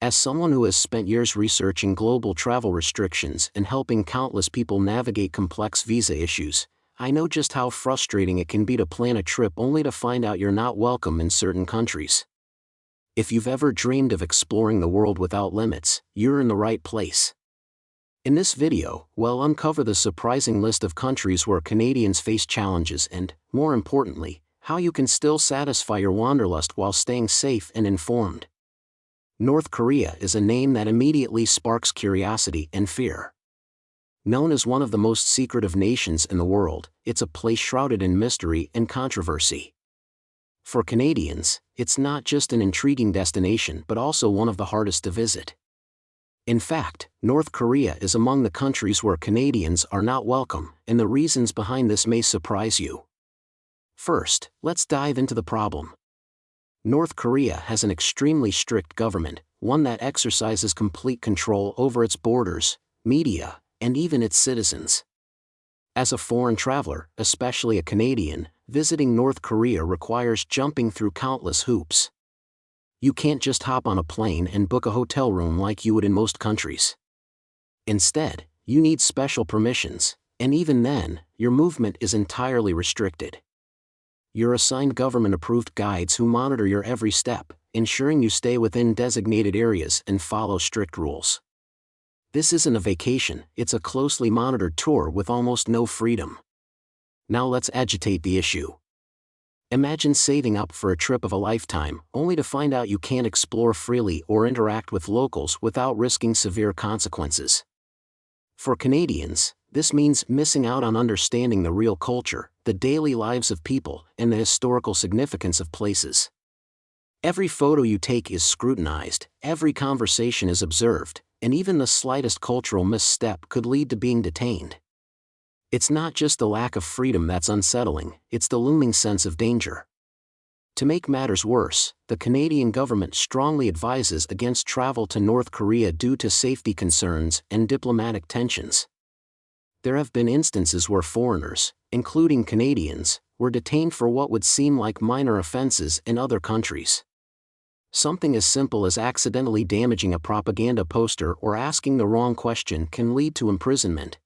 As someone who has spent years researching global travel restrictions and helping countless people navigate complex visa issues, I know just how frustrating it can be to plan a trip only to find out you're not welcome in certain countries. If you've ever dreamed of exploring the world without limits, you're in the right place. In this video, we'll uncover the surprising list of countries where Canadians face challenges and, more importantly, how you can still satisfy your wanderlust while staying safe and informed. North Korea is a name that immediately sparks curiosity and fear. Known as one of the most secretive nations in the world, it's a place shrouded in mystery and controversy. For Canadians, it's not just an intriguing destination but also one of the hardest to visit. In fact, North Korea is among the countries where Canadians are not welcome, and the reasons behind this may surprise you. First, let's dive into the problem. North Korea has an extremely strict government, one that exercises complete control over its borders, media, and even its citizens. As a foreign traveler, especially a Canadian, visiting North Korea requires jumping through countless hoops. You can't just hop on a plane and book a hotel room like you would in most countries. Instead, you need special permissions, and even then, your movement is entirely restricted. You're assigned government-approved guides who monitor your every step, ensuring you stay within designated areas and follow strict rules. This isn't a vacation, it's a closely monitored tour with almost no freedom. Now let's agitate the issue. Imagine saving up for a trip of a lifetime, only to find out you can't explore freely or interact with locals without risking severe consequences. For Canadians, this means missing out on understanding the real culture, the daily lives of people, and the historical significance of places. Every photo you take is scrutinized, every conversation is observed, and even the slightest cultural misstep could lead to being detained. It's not just the lack of freedom that's unsettling, it's the looming sense of danger. To make matters worse, the Canadian government strongly advises against travel to North Korea due to safety concerns and diplomatic tensions. There have been instances where foreigners, including Canadians, were detained for what would seem like minor offenses in other countries. Something as simple as accidentally damaging a propaganda poster or asking the wrong question can lead to imprisonment.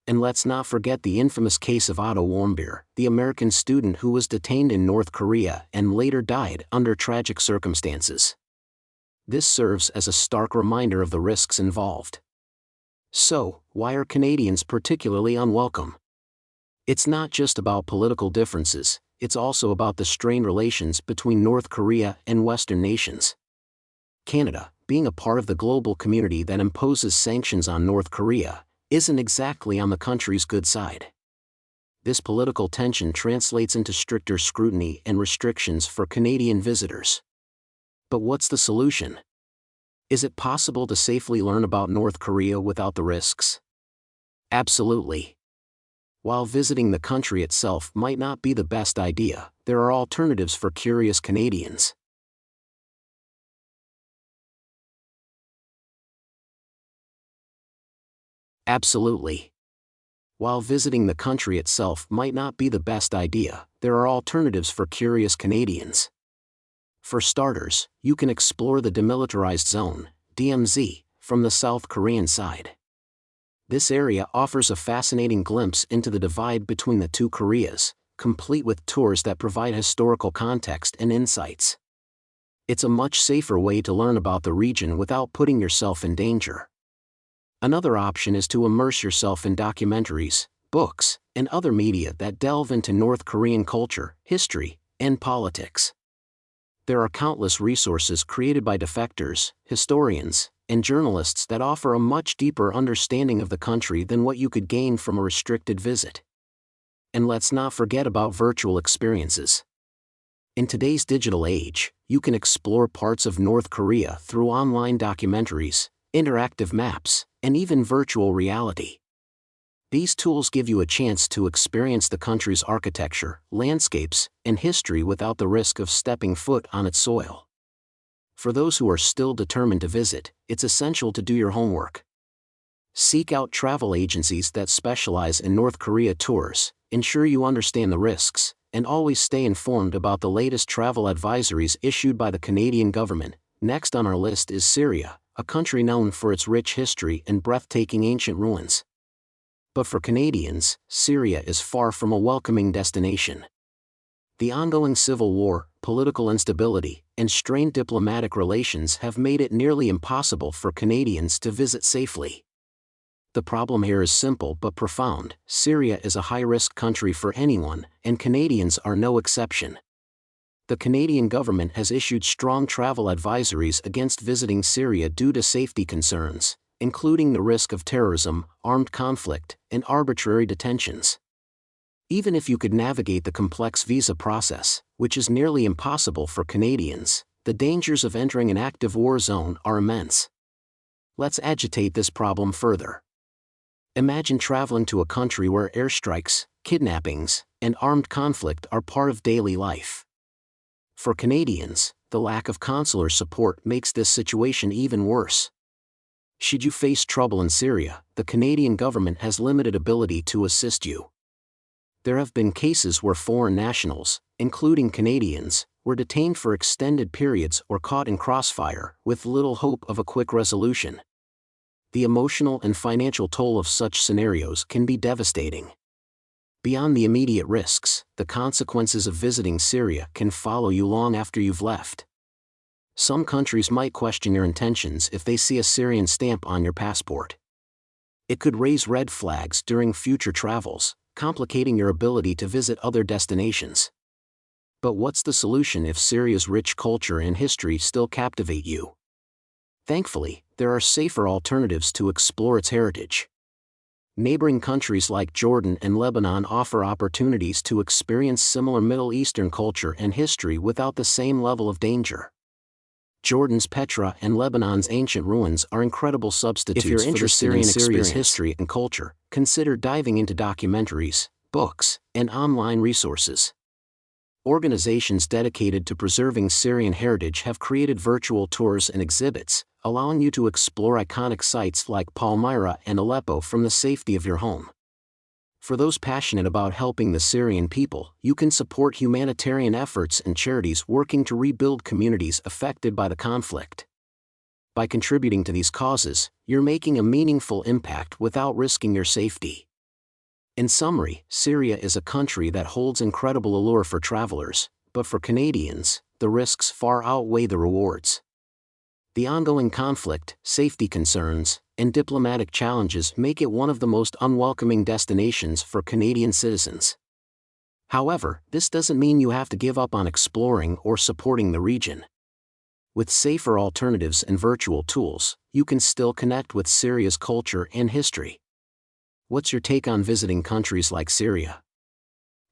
And let's not forget the infamous case of Otto Warmbier, the American student who was detained in North Korea and later died under tragic circumstances. This serves as a stark reminder of the risks involved. So, why are Canadians particularly unwelcome? It's not just about political differences, it's also about the strained relations between North Korea and Western nations. Canada, being a part of the global community that imposes sanctions on North Korea, isn't exactly on the country's good side. This political tension translates into stricter scrutiny and restrictions for Canadian visitors. But what's the solution? Is it possible to safely learn about North Korea without the risks? Absolutely. While visiting the country itself might not be the best idea, there are alternatives for curious Canadians. Absolutely. While visiting the country itself might not be the best idea, there are alternatives for curious Canadians. For starters, you can explore the Demilitarized Zone, DMZ, from the South Korean side. This area offers a fascinating glimpse into the divide between the two Koreas, complete with tours that provide historical context and insights. It's a much safer way to learn about the region without putting yourself in danger. Another option is to immerse yourself in documentaries, books, and other media that delve into North Korean culture, history, and politics. There are countless resources created by defectors, historians, and journalists that offer a much deeper understanding of the country than what you could gain from a restricted visit. And let's not forget about virtual experiences. In today's digital age, you can explore parts of North Korea through online documentaries, interactive maps, and even virtual reality. These tools give you a chance to experience the country's architecture, landscapes, and history without the risk of stepping foot on its soil. For those who are still determined to visit, it's essential to do your homework. Seek out travel agencies that specialize in North Korea tours, ensure you understand the risks, and always stay informed about the latest travel advisories issued by the Canadian government, Next on our list is Syria, a country known for its rich history and breathtaking ancient ruins. But for Canadians, Syria is far from a welcoming destination. The ongoing civil war, political instability, and strained diplomatic relations have made it nearly impossible for Canadians to visit safely. The problem here is simple but profound. Syria is a high-risk country for anyone, and Canadians are no exception. The Canadian government has issued strong travel advisories against visiting Syria due to safety concerns, including the risk of terrorism, armed conflict, and arbitrary detentions. Even if you could navigate the complex visa process, which is nearly impossible for Canadians, the dangers of entering an active war zone are immense. Let's agitate this problem further. Imagine traveling to a country where airstrikes, kidnappings, and armed conflict are part of daily life. For Canadians, the lack of consular support makes this situation even worse. Should you face trouble in Syria, the Canadian government has limited ability to assist you. There have been cases where foreign nationals, including Canadians, were detained for extended periods or caught in crossfire, with little hope of a quick resolution. The emotional and financial toll of such scenarios can be devastating. Beyond the immediate risks, the consequences of visiting Syria can follow you long after you've left. Some countries might question your intentions if they see a Syrian stamp on your passport. It could raise red flags during future travels, complicating your ability to visit other destinations. But what's the solution if Syria's rich culture and history still captivate you? Thankfully, there are safer alternatives to explore its heritage. Neighboring countries like Jordan and Lebanon offer opportunities to experience similar Middle Eastern culture and history without the same level of danger. Jordan's Petra and Lebanon's ancient ruins are incredible substitutes. If you're interested in Syria's history and culture, consider diving into documentaries, books, and online resources. Organizations dedicated to preserving Syrian heritage have created virtual tours and exhibits, allowing you to explore iconic sites like Palmyra and Aleppo from the safety of your home. For those passionate about helping the Syrian people, you can support humanitarian efforts and charities working to rebuild communities affected by the conflict. By contributing to these causes, you're making a meaningful impact without risking your safety. In summary, Syria is a country that holds incredible allure for travelers, but for Canadians, the risks far outweigh the rewards. The ongoing conflict, safety concerns, and diplomatic challenges make it one of the most unwelcoming destinations for Canadian citizens. However, this doesn't mean you have to give up on exploring or supporting the region. With safer alternatives and virtual tools, you can still connect with Syria's culture and history. What's your take on visiting countries like Syria?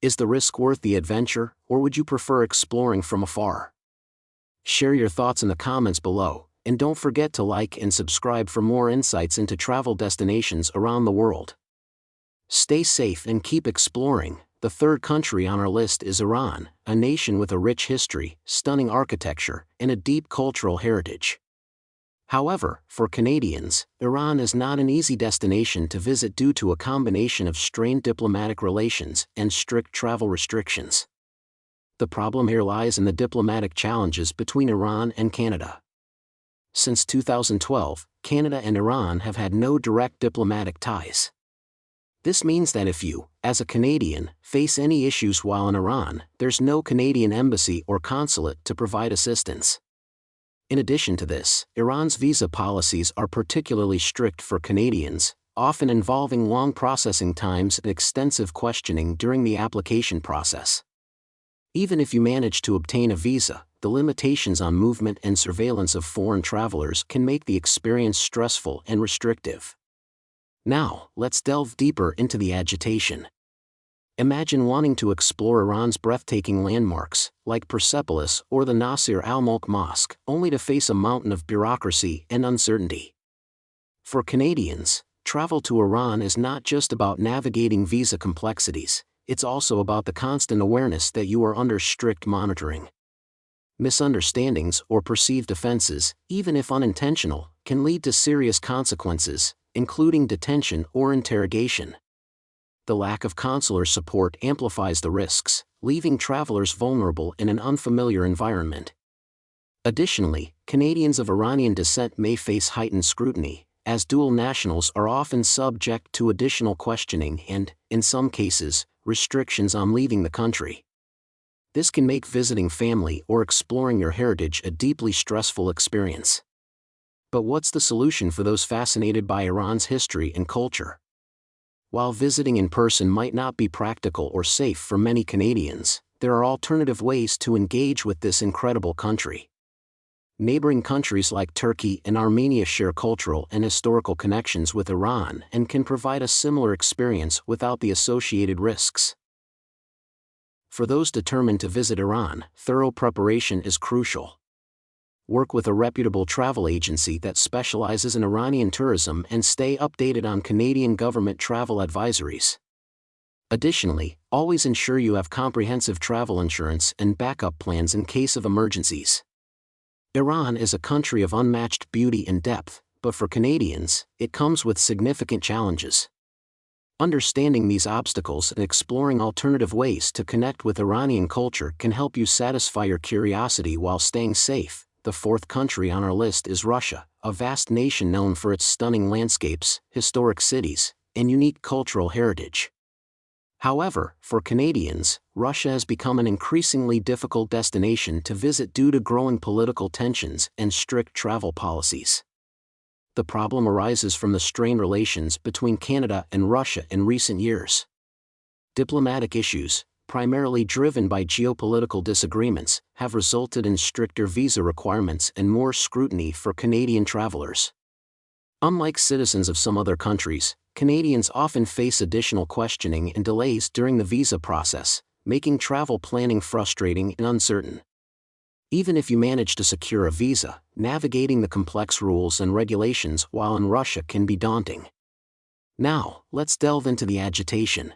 Is the risk worth the adventure, or would you prefer exploring from afar? Share your thoughts in the comments below, and don't forget to like and subscribe for more insights into travel destinations around the world. Stay safe and keep exploring. The third country on our list is Iran, a nation with a rich history, stunning architecture, and a deep cultural heritage. However, for Canadians, Iran is not an easy destination to visit due to a combination of strained diplomatic relations and strict travel restrictions. The problem here lies in the diplomatic challenges between Iran and Canada. Since 2012, Canada and Iran have had no direct diplomatic ties. This means that if you, as a Canadian, face any issues while in Iran, there's no Canadian embassy or consulate to provide assistance. In addition to this, Iran's visa policies are particularly strict for Canadians, often involving long processing times and extensive questioning during the application process. Even if you manage to obtain a visa, the limitations on movement and surveillance of foreign travelers can make the experience stressful and restrictive. Now, let's delve deeper into the agitation. Imagine wanting to explore Iran's breathtaking landmarks, like Persepolis or the Nasir al-Mulk Mosque, only to face a mountain of bureaucracy and uncertainty. For Canadians, travel to Iran is not just about navigating visa complexities, it's also about the constant awareness that you are under strict monitoring. Misunderstandings or perceived offenses, even if unintentional, can lead to serious consequences, including detention or interrogation. The lack of consular support amplifies the risks, leaving travelers vulnerable in an unfamiliar environment. Additionally, Canadians of Iranian descent may face heightened scrutiny, as dual nationals are often subject to additional questioning and, in some cases, restrictions on leaving the country. This can make visiting family or exploring your heritage a deeply stressful experience. But what's the solution for those fascinated by Iran's history and culture? While visiting in person might not be practical or safe for many Canadians, there are alternative ways to engage with this incredible country. Neighboring countries like Turkey and Armenia share cultural and historical connections with Iran and can provide a similar experience without the associated risks. For those determined to visit Iran, thorough preparation is crucial. Work with a reputable travel agency that specializes in Iranian tourism and stay updated on Canadian government travel advisories. Additionally, always ensure you have comprehensive travel insurance and backup plans in case of emergencies. Iran is a country of unmatched beauty and depth, but for Canadians, it comes with significant challenges. Understanding these obstacles and exploring alternative ways to connect with Iranian culture can help you satisfy your curiosity while staying safe. The fourth country on our list is Russia, a vast nation known for its stunning landscapes, historic cities, and unique cultural heritage. However, for Canadians, Russia has become an increasingly difficult destination to visit due to growing political tensions and strict travel policies. The problem arises from the strained relations between Canada and Russia in recent years. Diplomatic issues, primarily driven by geopolitical disagreements, have resulted in stricter visa requirements and more scrutiny for Canadian travelers. Unlike citizens of some other countries, Canadians often face additional questioning and delays during the visa process, making travel planning frustrating and uncertain. Even if you manage to secure a visa, navigating the complex rules and regulations while in Russia can be daunting. Now, let's delve into the agitation.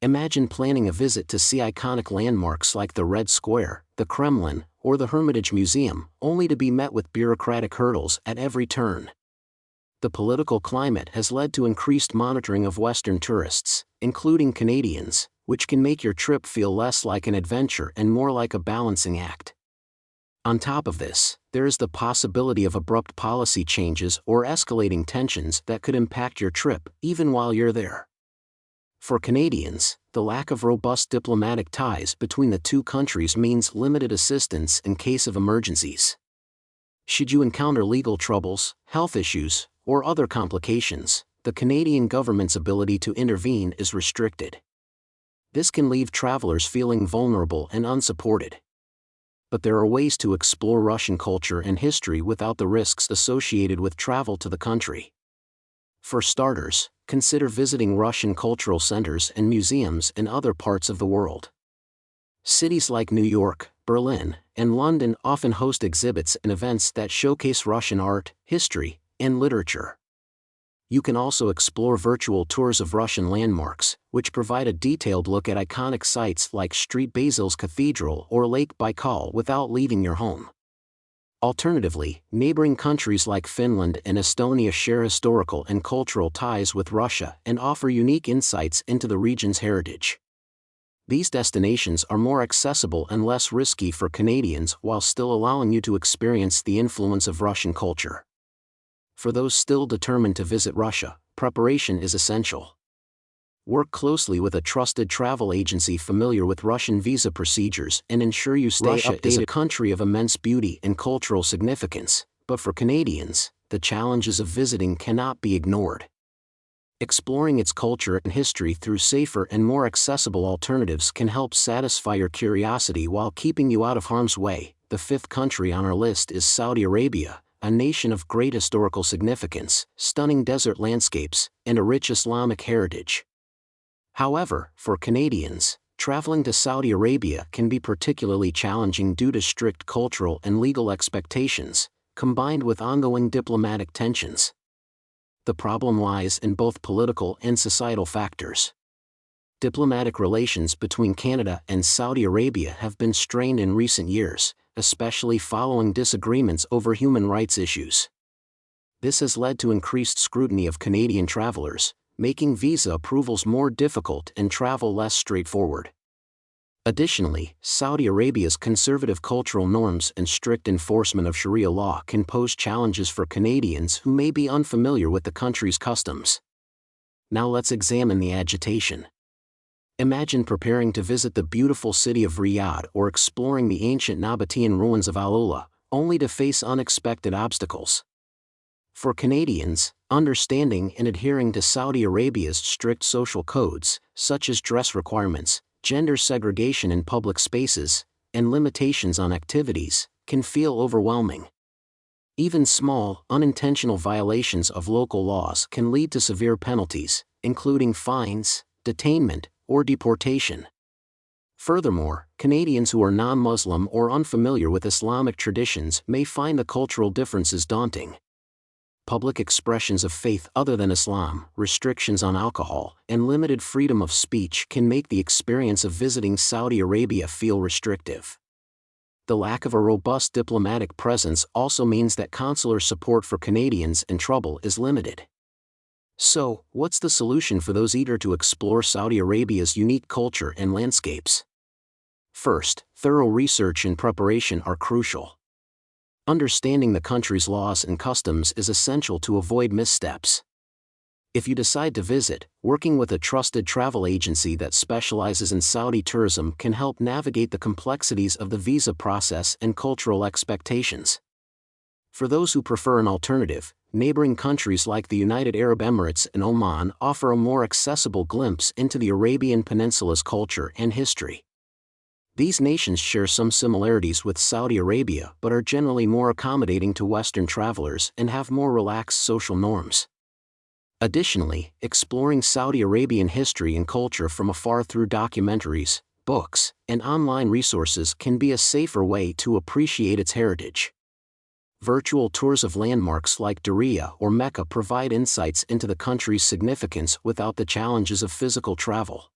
Imagine planning a visit to see iconic landmarks like the Red Square, the Kremlin, or the Hermitage Museum, only to be met with bureaucratic hurdles at every turn. The political climate has led to increased monitoring of Western tourists, including Canadians, which can make your trip feel less like an adventure and more like a balancing act. On top of this, there is the possibility of abrupt policy changes or escalating tensions that could impact your trip even while you're there. For Canadians, the lack of robust diplomatic ties between the two countries means limited assistance in case of emergencies. Should you encounter legal troubles, health issues, or other complications, the Canadian government's ability to intervene is restricted. This can leave travelers feeling vulnerable and unsupported. But there are ways to explore Russian culture and history without the risks associated with travel to the country. For starters, consider visiting Russian cultural centers and museums in other parts of the world. Cities like New York, Berlin, and London often host exhibits and events that showcase Russian art, history, and literature. You can also explore virtual tours of Russian landmarks, which provide a detailed look at iconic sites like St. Basil's Cathedral or Lake Baikal without leaving your home. Alternatively, neighboring countries like Finland and Estonia share historical and cultural ties with Russia and offer unique insights into the region's heritage. These destinations are more accessible and less risky for Canadians while still allowing you to experience the influence of Russian culture. For those still determined to visit Russia, preparation is essential. Work closely with a trusted travel agency familiar with Russian visa procedures and ensure you stay updated. Russia is a country of immense beauty and cultural significance, but for Canadians, the challenges of visiting cannot be ignored. Exploring its culture and history through safer and more accessible alternatives can help satisfy your curiosity while keeping you out of harm's way. The fifth country on our list is Saudi Arabia, a nation of great historical significance, stunning desert landscapes, and a rich Islamic heritage. However, for Canadians, traveling to Saudi Arabia can be particularly challenging due to strict cultural and legal expectations, combined with ongoing diplomatic tensions. The problem lies in both political and societal factors. Diplomatic relations between Canada and Saudi Arabia have been strained in recent years, especially following disagreements over human rights issues. This has led to increased scrutiny of Canadian travelers, making visa approvals more difficult and travel less straightforward. Additionally, Saudi Arabia's conservative cultural norms and strict enforcement of Sharia law can pose challenges for Canadians who may be unfamiliar with the country's customs. Now let's examine the agitation. Imagine preparing to visit the beautiful city of Riyadh or exploring the ancient Nabatean ruins of Al-Ula, only to face unexpected obstacles. For Canadians, understanding and adhering to Saudi Arabia's strict social codes, such as dress requirements, gender segregation in public spaces, and limitations on activities, can feel overwhelming. Even small, unintentional violations of local laws can lead to severe penalties, including fines, detainment, or deportation. Furthermore, Canadians who are non-Muslim or unfamiliar with Islamic traditions may find the cultural differences daunting. Public expressions of faith other than Islam, restrictions on alcohol, and limited freedom of speech can make the experience of visiting Saudi Arabia feel restrictive. The lack of a robust diplomatic presence also means that consular support for Canadians in trouble is limited. So, what's the solution for those eager to explore Saudi Arabia's unique culture and landscapes? First, thorough research and preparation are crucial. Understanding the country's laws and customs is essential to avoid missteps. If you decide to visit, working with a trusted travel agency that specializes in Saudi tourism can help navigate the complexities of the visa process and cultural expectations. For those who prefer an alternative, neighboring countries like the United Arab Emirates and Oman offer a more accessible glimpse into the Arabian Peninsula's culture and history. These nations share some similarities with Saudi Arabia but are generally more accommodating to Western travelers and have more relaxed social norms. Additionally, exploring Saudi Arabian history and culture from afar through documentaries, books, and online resources can be a safer way to appreciate its heritage. Virtual tours of landmarks like Diriyah or Mecca provide insights into the country's significance without the challenges of physical travel.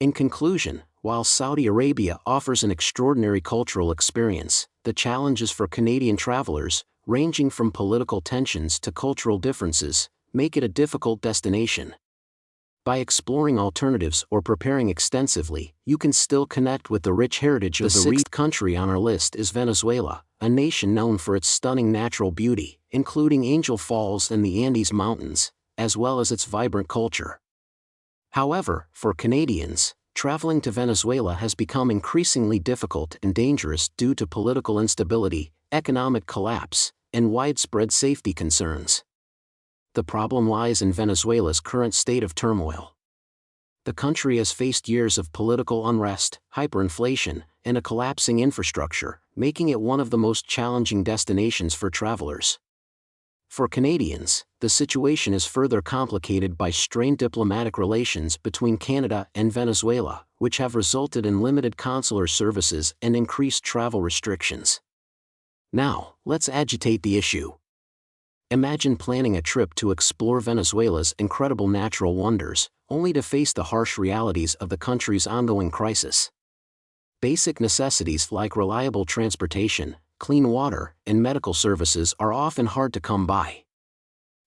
In conclusion, while Saudi Arabia offers an extraordinary cultural experience, the challenges for Canadian travelers, ranging from political tensions to cultural differences, make it a difficult destination. By exploring alternatives or preparing extensively, you can still connect with the rich heritage of the sixth country on our list is Venezuela, a nation known for its stunning natural beauty, including Angel Falls and the Andes Mountains, as well as its vibrant culture. However, for Canadians, traveling to Venezuela has become increasingly difficult and dangerous due to political instability, economic collapse, and widespread safety concerns. The problem lies in Venezuela's current state of turmoil. The country has faced years of political unrest, hyperinflation, and a collapsing infrastructure, making it one of the most challenging destinations for travelers. For Canadians, the situation is further complicated by strained diplomatic relations between Canada and Venezuela, which have resulted in limited consular services and increased travel restrictions. Now, let's agitate the issue. Imagine planning a trip to explore Venezuela's incredible natural wonders, only to face the harsh realities of the country's ongoing crisis. Basic necessities like reliable transportation, clean water, and medical services are often hard to come by.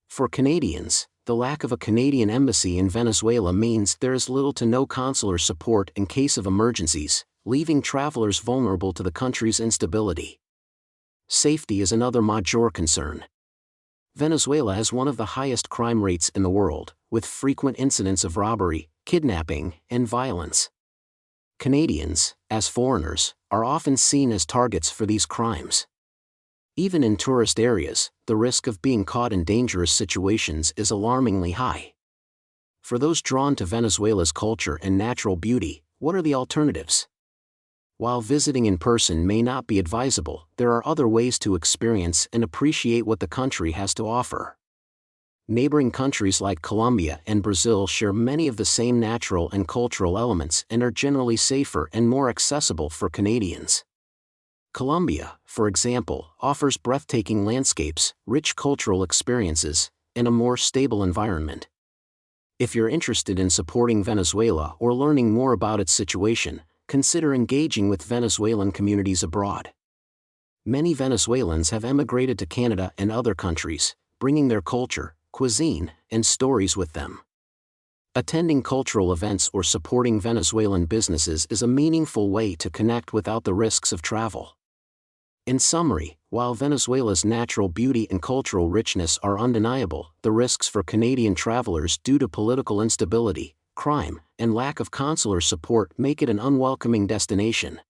For Canadians, the lack of a Canadian embassy in Venezuela means there is little to no consular support in case of emergencies, leaving travelers vulnerable to the country's instability. Safety is another major concern. Venezuela has one of the highest crime rates in the world, with frequent incidents of robbery, kidnapping, and violence. Canadians, as foreigners, are often seen as targets for these crimes. Even in tourist areas, the risk of being caught in dangerous situations is alarmingly high. For those drawn to Venezuela's culture and natural beauty, what are the alternatives? While visiting in person may not be advisable, there are other ways to experience and appreciate what the country has to offer. Neighboring countries like Colombia and Brazil share many of the same natural and cultural elements and are generally safer and more accessible for Canadians. Colombia, for example, offers breathtaking landscapes, rich cultural experiences, and a more stable environment. If you're interested in supporting Venezuela or learning more about its situation, consider engaging with Venezuelan communities abroad. Many Venezuelans have emigrated to Canada and other countries, bringing their culture, cuisine, and stories with them. Attending cultural events or supporting Venezuelan businesses is a meaningful way to connect without the risks of travel. In summary, while Venezuela's natural beauty and cultural richness are undeniable, the risks for Canadian travelers due to political instability, crime, and lack of consular support make it an unwelcoming destination.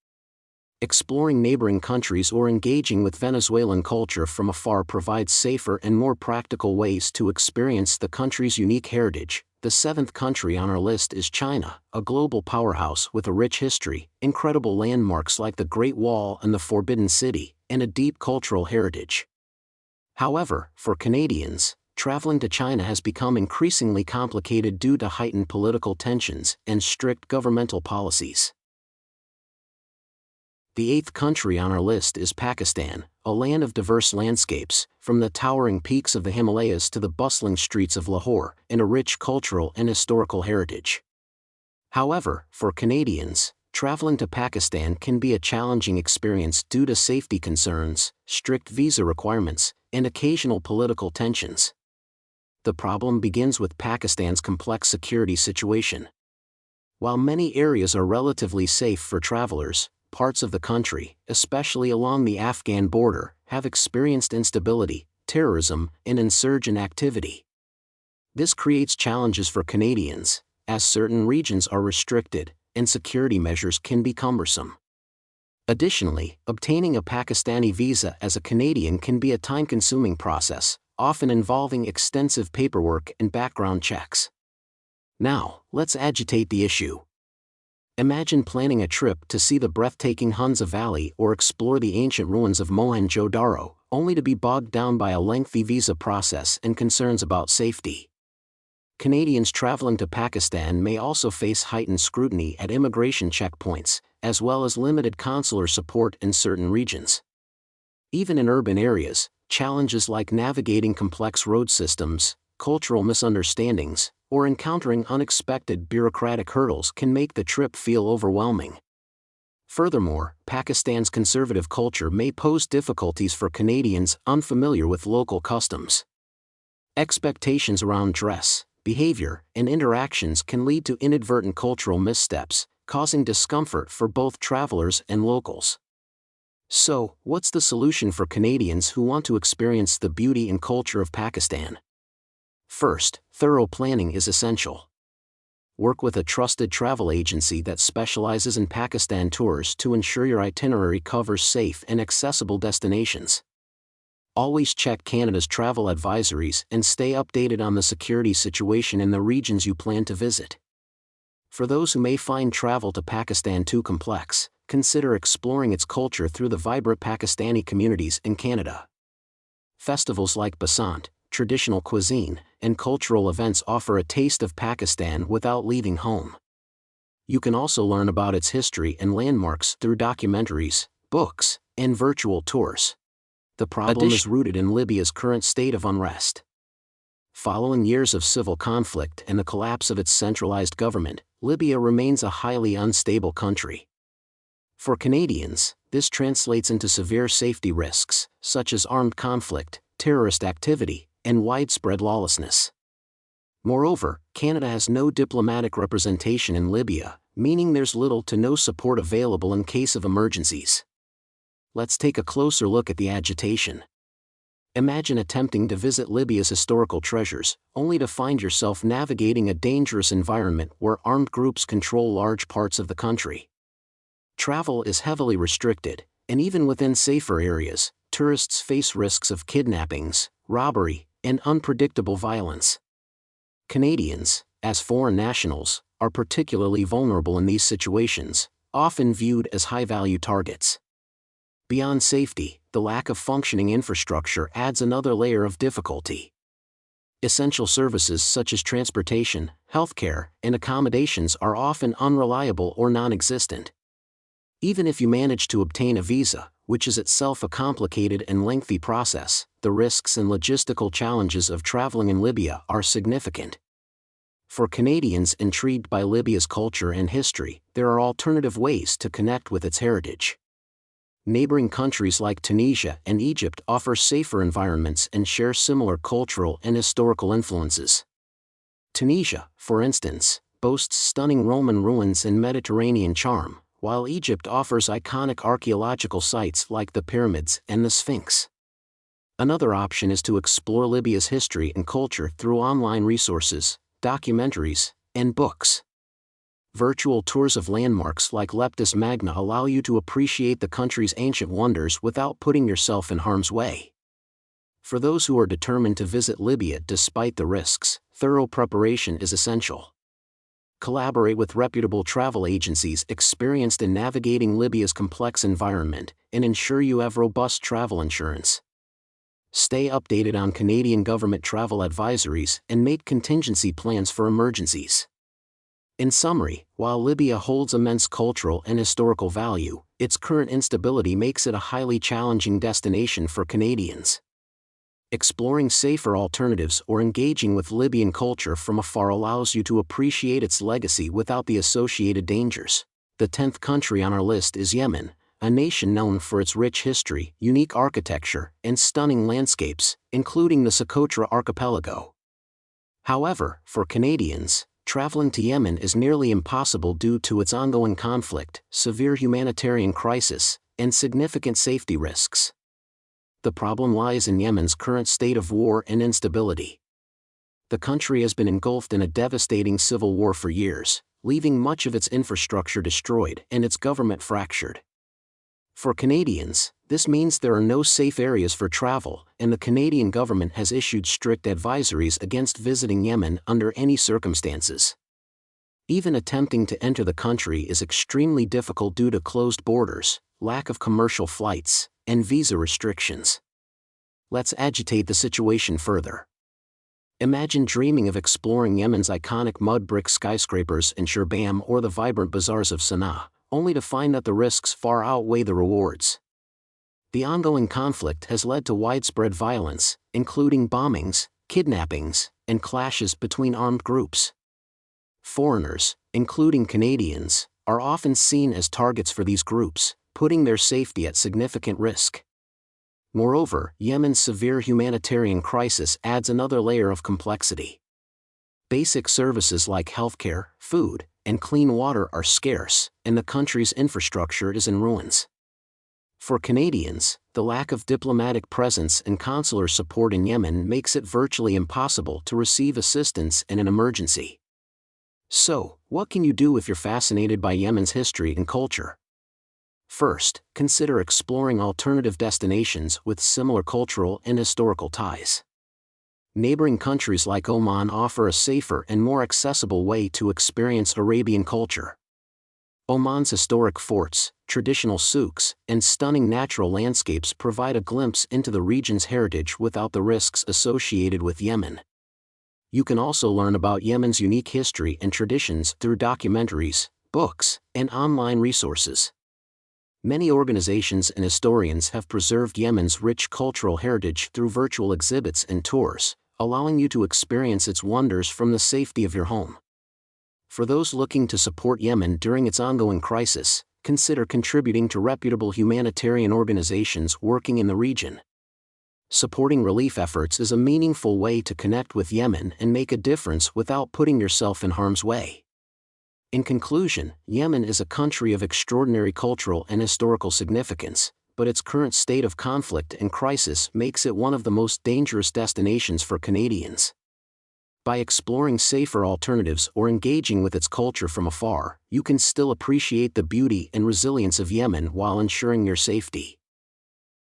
Exploring neighboring countries or engaging with Venezuelan culture from afar provides safer and more practical ways to experience the country's unique heritage. The seventh country on our list is China, a global powerhouse with a rich history, incredible landmarks like the Great Wall and the Forbidden City, and a deep cultural heritage. However, for Canadians, traveling to China has become increasingly complicated due to heightened political tensions and strict governmental policies. The eighth country on our list is Pakistan, a land of diverse landscapes, from the towering peaks of the Himalayas to the bustling streets of Lahore, and a rich cultural and historical heritage. However, for Canadians, traveling to Pakistan can be a challenging experience due to safety concerns, strict visa requirements, and occasional political tensions. The problem begins with Pakistan's complex security situation. While many areas are relatively safe for travelers, parts of the country, especially along the Afghan border, have experienced instability, terrorism, and insurgent activity. This creates challenges for Canadians, as certain regions are restricted, and security measures can be cumbersome. Additionally, obtaining a Pakistani visa as a Canadian can be a time-consuming process, often involving extensive paperwork and background checks. Now, let's agitate the issue. Imagine planning a trip to see the breathtaking Hunza Valley or explore the ancient ruins of Mohenjo-daro, only to be bogged down by a lengthy visa process and concerns about safety. Canadians traveling to Pakistan may also face heightened scrutiny at immigration checkpoints, as well as limited consular support in certain regions. Even in urban areas, challenges like navigating complex road systems, cultural misunderstandings, or encountering unexpected bureaucratic hurdles can make the trip feel overwhelming. Furthermore, Pakistan's conservative culture may pose difficulties for Canadians unfamiliar with local customs. Expectations around dress, behavior, and interactions can lead to inadvertent cultural missteps, causing discomfort for both travelers and locals. So, what's the solution for Canadians who want to experience the beauty and culture of Pakistan? First, thorough planning is essential. Work with a trusted travel agency that specializes in Pakistan tours to ensure your itinerary covers safe and accessible destinations. Always check Canada's travel advisories and stay updated on the security situation in the regions you plan to visit. For those who may find travel to Pakistan too complex, consider exploring its culture through the vibrant Pakistani communities in Canada. Festivals like Basant, traditional cuisine, and cultural events offer a taste of Pakistan without leaving home. You can also learn about its history and landmarks through documentaries, books, and virtual tours. The problem is rooted in Libya's current state of unrest. Following years of civil conflict and the collapse of its centralized government, Libya remains a highly unstable country. For Canadians, this translates into severe safety risks, such as armed conflict, terrorist activity, and widespread lawlessness. Moreover, Canada has no diplomatic representation in Libya, meaning there's little to no support available in case of emergencies. Let's take a closer look at the agitation. Imagine attempting to visit Libya's historical treasures, only to find yourself navigating a dangerous environment where armed groups control large parts of the country. Travel is heavily restricted, and even within safer areas, tourists face risks of kidnappings, robbery, and unpredictable violence. Canadians, as foreign nationals, are particularly vulnerable in these situations, often viewed as high-value targets. Beyond safety, the lack of functioning infrastructure adds another layer of difficulty. Essential services such as transportation, healthcare, and accommodations are often unreliable or non-existent. Even if you manage to obtain a visa, which is itself a complicated and lengthy process, the risks and logistical challenges of traveling in Libya are significant. For Canadians intrigued by Libya's culture and history, there are alternative ways to connect with its heritage. Neighboring countries like Tunisia and Egypt offer safer environments and share similar cultural and historical influences. Tunisia, for instance, boasts stunning Roman ruins and Mediterranean charm, while Egypt offers iconic archaeological sites like the pyramids and the Sphinx. Another option is to explore Libya's history and culture through online resources, documentaries, and books. Virtual tours of landmarks like Leptis Magna allow you to appreciate the country's ancient wonders without putting yourself in harm's way. For those who are determined to visit Libya despite the risks, thorough preparation is essential. Collaborate with reputable travel agencies experienced in navigating Libya's complex environment, and ensure you have robust travel insurance. Stay updated on Canadian government travel advisories and make contingency plans for emergencies. In summary, while Libya holds immense cultural and historical value, its current instability makes it a highly challenging destination for Canadians. Exploring safer alternatives or engaging with Libyan culture from afar allows you to appreciate its legacy without the associated dangers. The 10th country on our list is Yemen, a nation known for its rich history, unique architecture, and stunning landscapes, including the Socotra archipelago. However, for Canadians, traveling to Yemen is nearly impossible due to its ongoing conflict, severe humanitarian crisis, and significant safety risks. The problem lies in Yemen's current state of war and instability. The country has been engulfed in a devastating civil war for years, leaving much of its infrastructure destroyed and its government fractured. For Canadians, this means there are no safe areas for travel, and the Canadian government has issued strict advisories against visiting Yemen under any circumstances. Even attempting to enter the country is extremely difficult due to closed borders, lack of commercial flights, and visa restrictions. Let's agitate the situation further. Imagine dreaming of exploring Yemen's iconic mud brick skyscrapers in Shirban or the vibrant bazaars of Sana'a, only to find that the risks far outweigh the rewards. The ongoing conflict has led to widespread violence, including bombings, kidnappings, and clashes between armed groups. Foreigners, including Canadians, are often seen as targets for these groups, putting their safety at significant risk. Moreover, Yemen's severe humanitarian crisis adds another layer of complexity. Basic services like healthcare, food, and clean water are scarce, and the country's infrastructure is in ruins. For Canadians, the lack of diplomatic presence and consular support in Yemen makes it virtually impossible to receive assistance in an emergency. So, what can you do if you're fascinated by Yemen's history and culture? First, consider exploring alternative destinations with similar cultural and historical ties. Neighboring countries like Oman offer a safer and more accessible way to experience Arabian culture. Oman's historic forts, traditional souks, and stunning natural landscapes provide a glimpse into the region's heritage without the risks associated with Yemen. You can also learn about Yemen's unique history and traditions through documentaries, books, and online resources. Many organizations and historians have preserved Yemen's rich cultural heritage through virtual exhibits and tours, allowing you to experience its wonders from the safety of your home. For those looking to support Yemen during its ongoing crisis, consider contributing to reputable humanitarian organizations working in the region. Supporting relief efforts is a meaningful way to connect with Yemen and make a difference without putting yourself in harm's way. In conclusion, Yemen is a country of extraordinary cultural and historical significance, but its current state of conflict and crisis makes it one of the most dangerous destinations for Canadians. By exploring safer alternatives or engaging with its culture from afar, you can still appreciate the beauty and resilience of Yemen while ensuring your safety.